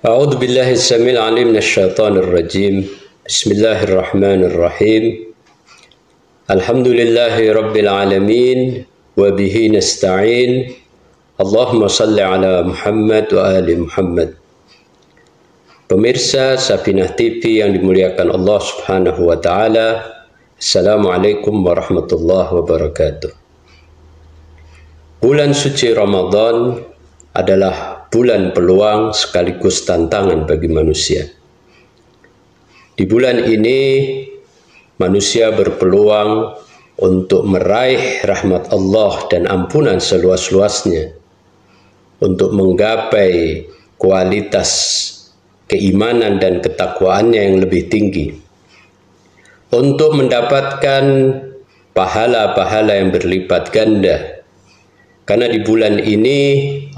A'udzu billahi samil alim minasyaitonir rajim. Bismillahirrahmanirrahim. Alhamdulillahi rabbil alamin wa bihi nasta'in. Allahumma salli ala Muhammad wa ali Muhammad. Pemirsa Safinah TV yang dimuliakan Allah Subhanahu wa taala. Assalamualaikum warahmatullahi wabarakatuh. Bulan suci Ramadan adalah bulan peluang sekaligus tantangan bagi manusia. Di bulan ini manusia berpeluang untuk meraih rahmat Allah dan ampunan seluas-luasnya, untuk menggapai kualitas keimanan dan ketakwaannya yang lebih tinggi, untuk mendapatkan pahala-pahala yang berlipat ganda. Karena di bulan ini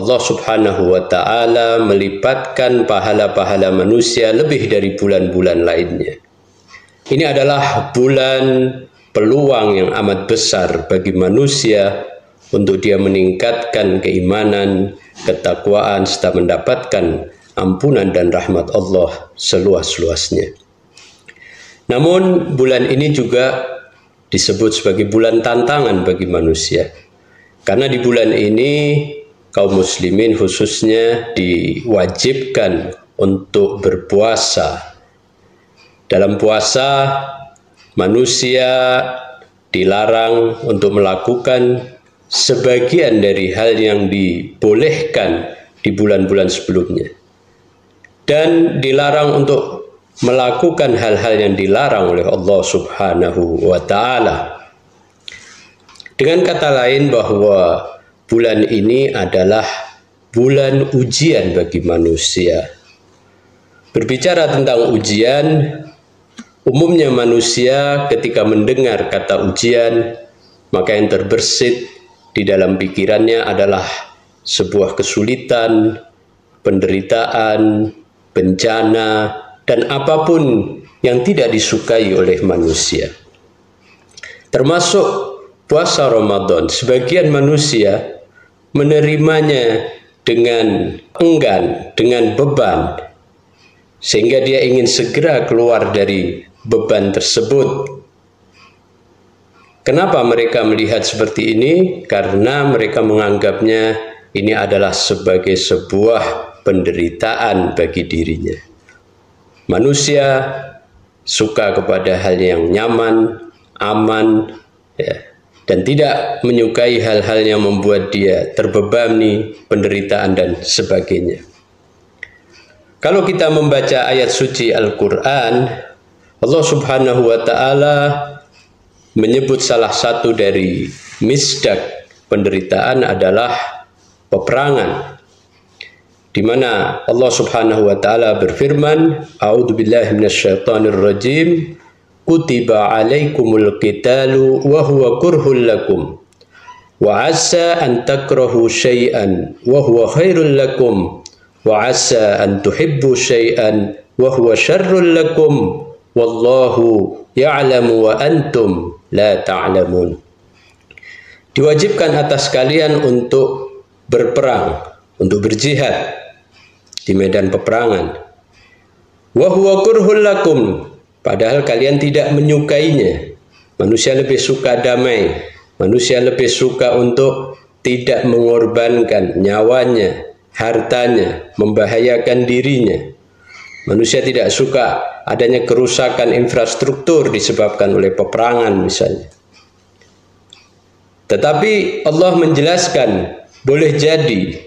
Allah Subhanahu wa taala melipatkan pahala-pahala manusia lebih dari bulan-bulan lainnya. Ini adalah bulan peluang yang amat besar bagi manusia untuk dia meningkatkan keimanan, ketakwaan, serta mendapatkan ampunan dan rahmat Allah seluas-luasnya. Namun bulan ini juga disebut sebagai bulan tantangan bagi manusia. Karena di bulan ini kaum muslimin khususnya diwajibkan untuk berpuasa. Dalam puasa manusia dilarang untuk melakukan sebagian dari hal yang dibolehkan di bulan-bulan sebelumnya. Dan dilarang untuk melakukan hal-hal yang dilarang oleh Allah Subhanahu wa taala. Dengan kata lain bahwa bulan ini adalah bulan ujian bagi manusia. Berbicara tentang ujian, umumnya manusia ketika mendengar kata ujian, maka yang terbersit di dalam pikirannya adalah sebuah kesulitan, penderitaan, bencana, dan apapun yang tidak disukai oleh manusia. Termasuk puasa Ramadan, sebagian manusia menerimanya dengan enggan, dengan beban, sehingga dia ingin segera keluar dari beban tersebut. Kenapa mereka melihat seperti ini? Karena mereka menganggapnya ini adalah sebagai sebuah penderitaan bagi dirinya. Manusia suka kepada hal yang nyaman, aman, ya, dan tidak menyukai hal-hal yang membuat dia terbebani, penderitaan dan sebagainya. Kalau kita membaca ayat suci Al-Quran, Allah Subhanahu wa taala menyebut salah satu dari misdak penderitaan adalah peperangan, di mana Allah Subhanahu wa taala berfirman, A'udzu billahi minasyaitonir rajim. Kutiba alaikumul qitalu wa huwa kurhul lakum wa asa an takrahu syai'an wa huwa khairul lakum wa asa an tuhibbu syai'an wa huwa syarrul lakum wallahu ya'lamu wa antum la ta'lamun. Diwajibkan atas kalian untuk berperang, untuk berjihad di medan peperangan. Wa huwa kurhul lakum, padahal kalian tidak menyukainya. Manusia lebih suka damai. Manusia lebih suka untuk tidak mengorbankan nyawanya, hartanya, membahayakan dirinya. Manusia tidak suka adanya kerusakan infrastruktur disebabkan oleh peperangan misalnya. Tetapi Allah menjelaskan, boleh jadi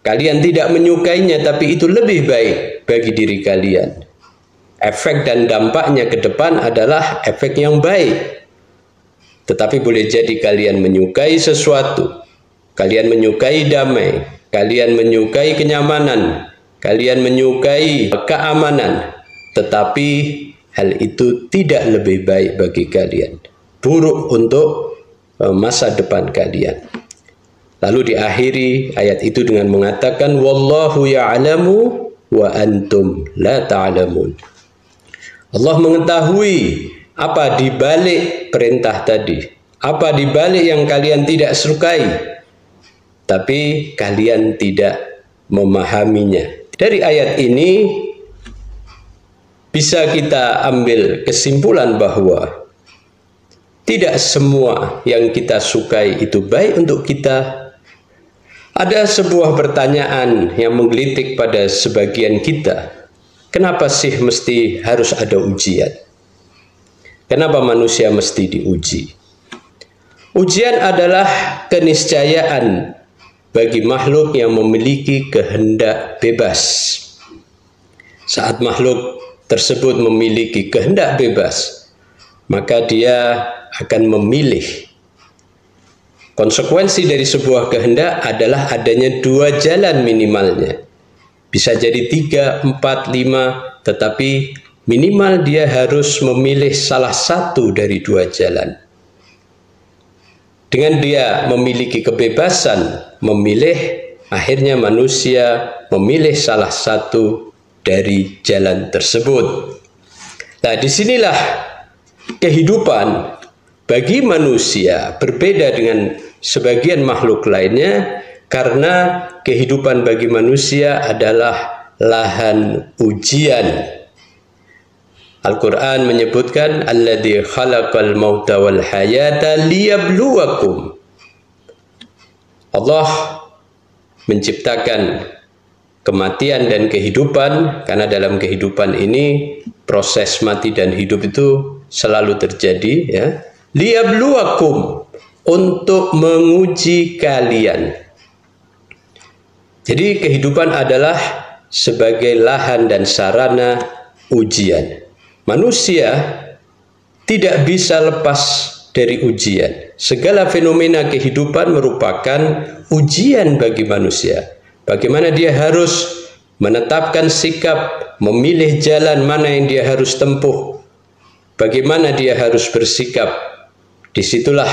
kalian tidak menyukainya, tapi itu lebih baik bagi diri kalian. Efek dan dampaknya ke depan adalah efek yang baik. Tetapi boleh jadi kalian menyukai sesuatu, kalian menyukai damai, kalian menyukai kenyamanan, kalian menyukai keamanan, tetapi hal itu tidak lebih baik bagi kalian, buruk untuk masa depan kalian. Lalu diakhiri ayat itu dengan mengatakan, wallahu ya'lamu wa antum la ta'lamun. Allah mengetahui apa di balik perintah tadi, apa di balik yang kalian tidak sukai, tapi kalian tidak memahaminya. Dari ayat ini bisa kita ambil kesimpulan bahwa tidak semua yang kita sukai itu baik untuk kita. Ada sebuah pertanyaan yang menggelitik pada sebagian kita. Kenapa sih mesti harus ada ujian? Kenapa manusia mesti diuji? Ujian adalah keniscayaan bagi makhluk yang memiliki kehendak bebas. Saat makhluk tersebut memiliki kehendak bebas, maka dia akan memilih. Konsekuensi dari sebuah kehendak adalah adanya dua jalan minimalnya. Bisa jadi 3, 4, 5, tetapi minimal dia harus memilih salah satu dari dua jalan. Dengan dia memiliki kebebasan memilih, akhirnya manusia memilih salah satu dari jalan tersebut. Nah, disinilah kehidupan bagi manusia berbeda dengan sebagian makhluk lainnya, karena kehidupan bagi manusia adalah lahan ujian. Al-Quran menyebutkan alladzi khalaqal mauta wal hayata liyabluwakum. Allah menciptakan kematian dan kehidupan, karena dalam kehidupan ini proses mati dan hidup itu selalu terjadi, ya. Liyabluwakum, untuk menguji kalian. Jadi kehidupan adalah sebagai lahan dan sarana ujian. Manusia tidak bisa lepas dari ujian. Segala fenomena kehidupan merupakan ujian bagi manusia. Bagaimana dia harus menetapkan sikap, memilih jalan mana yang dia harus tempuh, bagaimana dia harus bersikap. Disitulah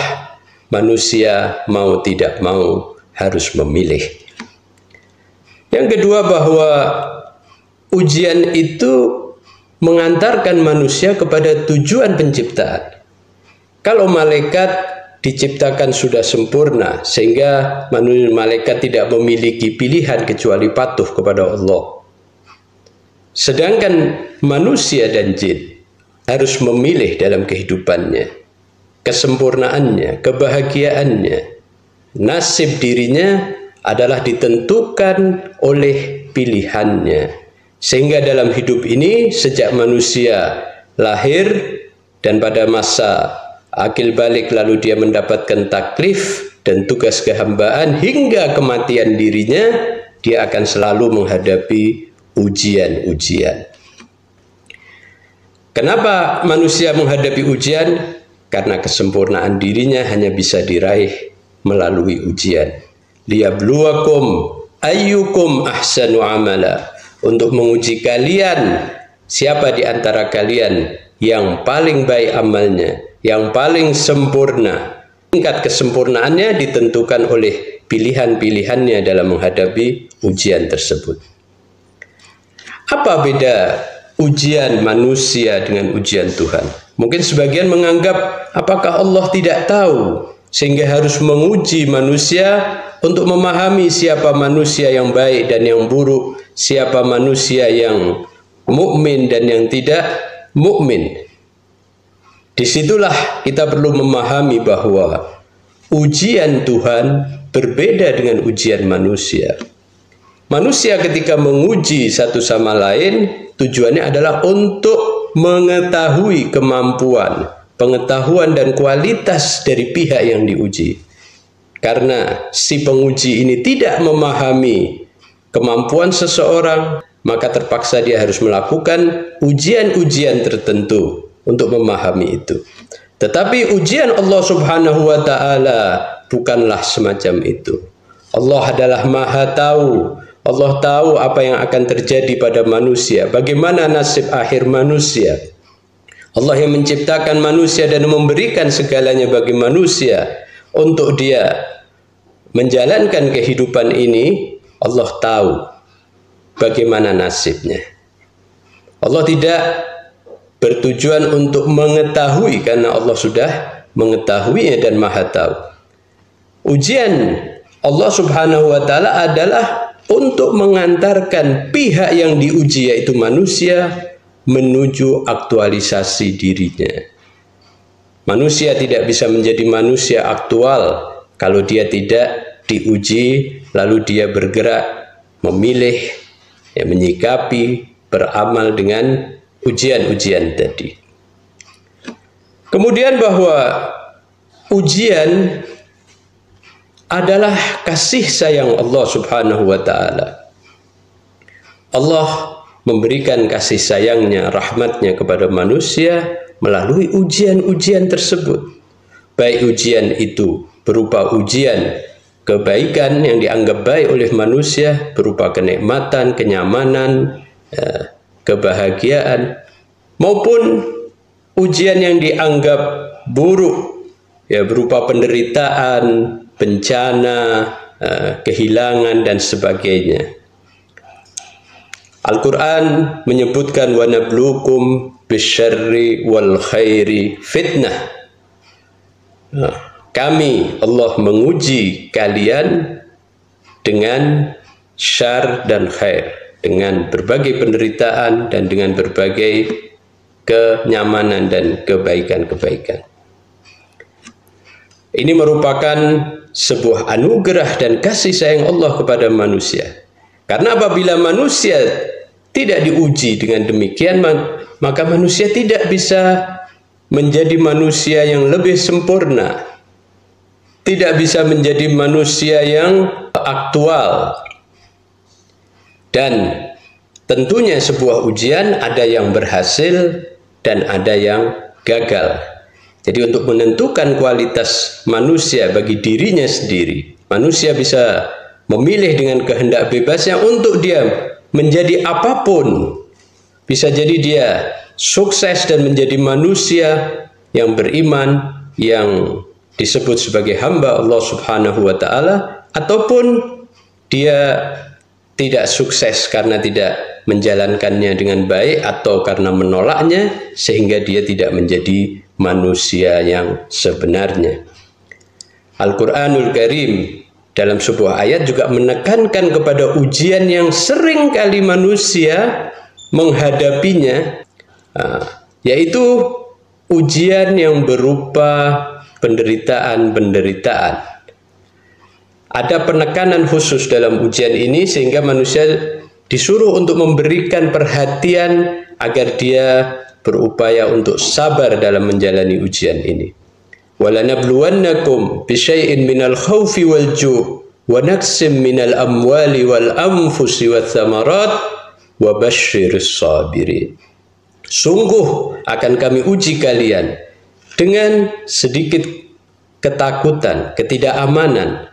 manusia mau tidak mau harus memilih. Yang kedua, bahwa ujian itu mengantarkan manusia kepada tujuan penciptaan. Kalau malaikat diciptakan sudah sempurna, sehingga malaikat tidak memiliki pilihan kecuali patuh kepada Allah. Sedangkan manusia dan jin harus memilih dalam kehidupannya, kesempurnaannya, kebahagiaannya. Nasib dirinya adalah ditentukan oleh pilihannya. Sehingga dalam hidup ini, sejak manusia lahir dan pada masa akil balik lalu dia mendapatkan taklif dan tugas kehambaan hingga kematian dirinya, dia akan selalu menghadapi ujian-ujian. Kenapa manusia menghadapi ujian? Karena kesempurnaan dirinya hanya bisa diraih melalui ujian. Liyabluwakum ayyukum ahsanu amala. Untuk menguji kalian, siapa di antara kalian yang paling baik amalnya, yang paling sempurna. Tingkat kesempurnaannya ditentukan oleh pilihan-pilihannya dalam menghadapi ujian tersebut. Apa beda ujian manusia dengan ujian Tuhan? Mungkin sebagian menganggap, apakah Allah tidak tahu sehingga harus menguji manusia untuk memahami siapa manusia yang baik dan yang buruk, siapa manusia yang mukmin dan yang tidak mukmin. Disitulah kita perlu memahami bahwa ujian Tuhan berbeda dengan ujian manusia. Manusia ketika menguji satu sama lain, tujuannya adalah untuk mengetahui kemampuan, pengetahuan dan kualitas dari pihak yang diuji. Karena si penguji ini tidak memahami kemampuan seseorang, maka terpaksa dia harus melakukan ujian-ujian tertentu untuk memahami itu. Tetapi ujian Allah Subhanahu wa Ta'ala bukanlah semacam itu. Allah adalah Maha Tahu. Allah tahu apa yang akan terjadi pada manusia, bagaimana nasib akhir manusia. Allah yang menciptakan manusia dan memberikan segalanya bagi manusia untuk dia menjalankan kehidupan ini. Allah tahu bagaimana nasibnya. Allah tidak bertujuan untuk mengetahui, karena Allah sudah mengetahuinya dan Maha Tahu. Ujian Allah Subhanahu wa Ta'ala adalah untuk mengantarkan pihak yang diuji yaitu manusia menuju aktualisasi dirinya. Manusia tidak bisa menjadi manusia aktual kalau dia tidak diuji, lalu dia bergerak, memilih, menyikapi, beramal dengan ujian-ujian tadi. Kemudian bahwa ujian adalah kasih sayang Allah Subhanahu wa ta'ala. Allah memberikan kasih sayangnya, rahmatnya kepada manusia melalui ujian-ujian tersebut. Baik ujian itu berupa ujian kebaikan yang dianggap baik oleh manusia, berupa kenikmatan, kenyamanan, kebahagiaan, maupun ujian yang dianggap buruk, berupa penderitaan, bencana, kehilangan dan sebagainya. Al-Quran menyebutkan wa nabluukum bisyarri wal khairi fitnah. Kami, Allah, menguji kalian dengan syar dan khair, dengan berbagai penderitaan dan dengan berbagai kenyamanan dan kebaikan-kebaikan. Ini merupakan sebuah anugerah dan kasih sayang Allah kepada manusia. Karena apabila manusia tidak diuji dengan demikian, maka manusia tidak bisa menjadi manusia yang lebih sempurna, tidak bisa menjadi manusia yang aktual. Dan tentunya sebuah ujian ada yang berhasil dan ada yang gagal. Jadi untuk menentukan kualitas manusia bagi dirinya sendiri, manusia bisa memilih dengan kehendak bebasnya untuk dia menjadi apapun. Bisa jadi dia sukses dan menjadi manusia yang beriman, yang disebut sebagai hamba Allah Subhanahu wa ta'ala, ataupun dia tidak sukses karena tidak menjalankannya dengan baik atau karena menolaknya sehingga dia tidak menjadi manusia yang sebenarnya. Al-Quranul Karim dalam sebuah ayat juga menekankan kepada ujian yang sering kali manusia menghadapinya, yaitu ujian yang berupa penderitaan-penderitaan. Ada penekanan khusus dalam ujian ini sehingga manusia disuruh untuk memberikan perhatian agar dia berupaya untuk sabar dalam menjalani ujian ini. وَلَنَبْلُوَنَّكُمْ بِشَيْءٍ مِنَ الْخَوْفِ وَالْجُوعِ وَنَقْصٍ مِنَ الْأَمْوَالِ وَالْأَنْفُسِ وَالثَّمَرَاتِ وَبَشِّرِ الصَّابِرِينَ. Sungguh akan kami uji kalian dengan sedikit ketakutan, ketidakamanan,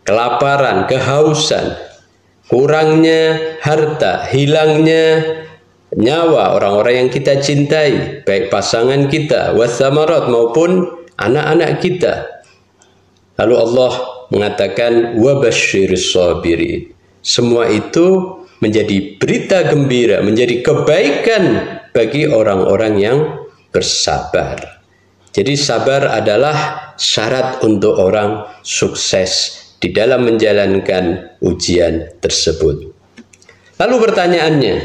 kelaparan, kehausan, kurangnya harta, hilangnya nyawa orang-orang yang kita cintai, baik pasangan kita, wathamarat, maupun anak-anak kita. Lalu Allah mengatakan wabasyiris sabirin. Semua itu menjadi berita gembira, menjadi kebaikan bagi orang-orang yang bersabar. Jadi sabar adalah syarat untuk orang sukses di dalam menjalankan ujian tersebut. Lalu pertanyaannya,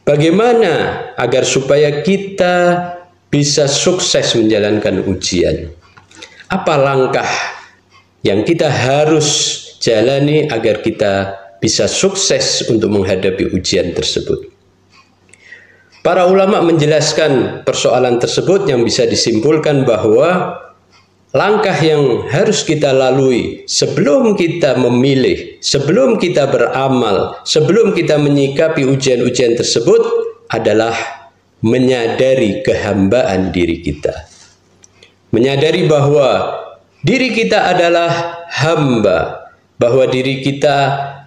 bagaimana agar supaya kita bisa sukses menjalankan ujian? Apa langkah yang kita harus jalani agar kita bisa sukses untuk menghadapi ujian tersebut? Para ulama menjelaskan persoalan tersebut yang bisa disimpulkan bahwa langkah yang harus kita lalui sebelum kita memilih, sebelum kita beramal, sebelum kita menyikapi ujian-ujian tersebut adalah menyadari kehambaan diri kita. Menyadari bahwa diri kita adalah hamba, bahwa diri kita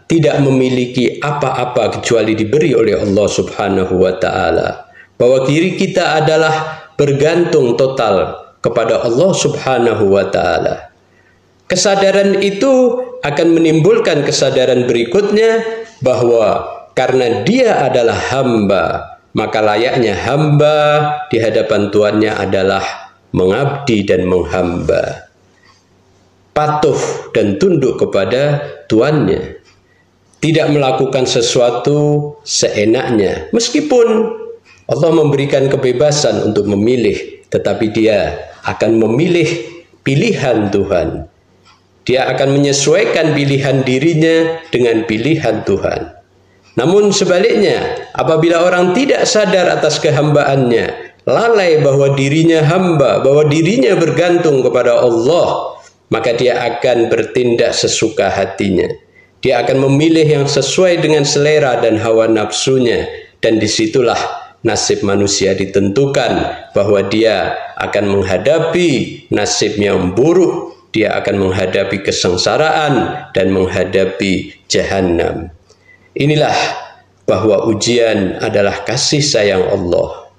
tidak memiliki apa-apa kecuali diberi oleh Allah Subhanahu wa ta'ala. Bahwa diri kita adalah bergantung total kepada Allah Subhanahu wa ta'ala. Kesadaran itu akan menimbulkan kesadaran berikutnya bahwa karena dia adalah hamba, maka layaknya hamba di hadapan Tuannya adalah mengabdi dan menghamba, patuh dan tunduk kepada Tuannya. tidak melakukan sesuatu seenaknya. Meskipun Allah memberikan kebebasan untuk memilih, tetapi dia akan memilih pilihan Tuhan. Dia akan menyesuaikan pilihan dirinya dengan pilihan Tuhan. Namun sebaliknya, apabila orang tidak sadar atas kehambaannya, lalai bahwa dirinya hamba, bahwa dirinya bergantung kepada Allah, maka dia akan bertindak sesuka hatinya. Dia akan memilih yang sesuai dengan selera dan hawa nafsunya, dan disitulah nasib manusia ditentukan, bahwa dia akan menghadapi nasib yang buruk, dia akan menghadapi kesengsaraan dan menghadapi jahanam. Inilah bahwa ujian adalah kasih sayang Allah.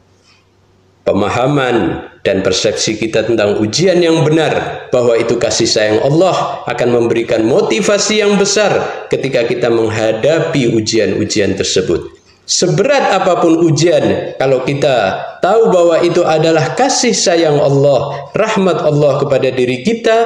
Pemahaman dan persepsi kita tentang ujian yang benar, bahwa itu kasih sayang Allah, akan memberikan motivasi yang besar ketika kita menghadapi ujian-ujian tersebut. Seberat apapun ujian, kalau kita tahu bahwa itu adalah kasih sayang Allah, rahmat Allah kepada diri kita,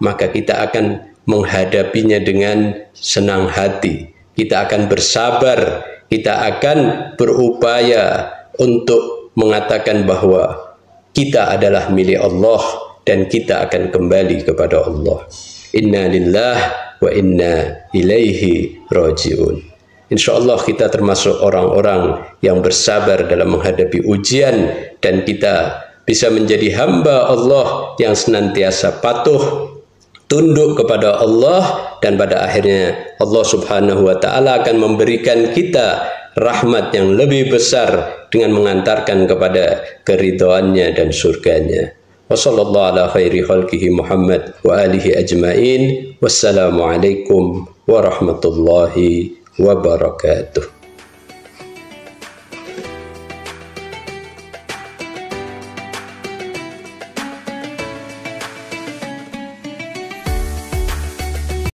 maka kita akan menghadapinya dengan senang hati. Kita akan bersabar, kita akan berupaya untuk mengatakan bahwa kita adalah milik Allah dan kita akan kembali kepada Allah. Inna lillahi wa inna ilaihi raji'un. InsyaAllah kita termasuk orang-orang yang bersabar dalam menghadapi ujian, dan kita bisa menjadi hamba Allah yang senantiasa patuh, tunduk kepada Allah, dan pada akhirnya Allah Subhanahu wa Ta'ala akan memberikan kita rahmat yang lebih besar dengan mengantarkan kepada keridhaannya dan surganya. Wassallallahu ala khairi khalqihi Muhammad wa alihi ajma'in. Wassalamualaikum warahmatullahi wabarakatuh.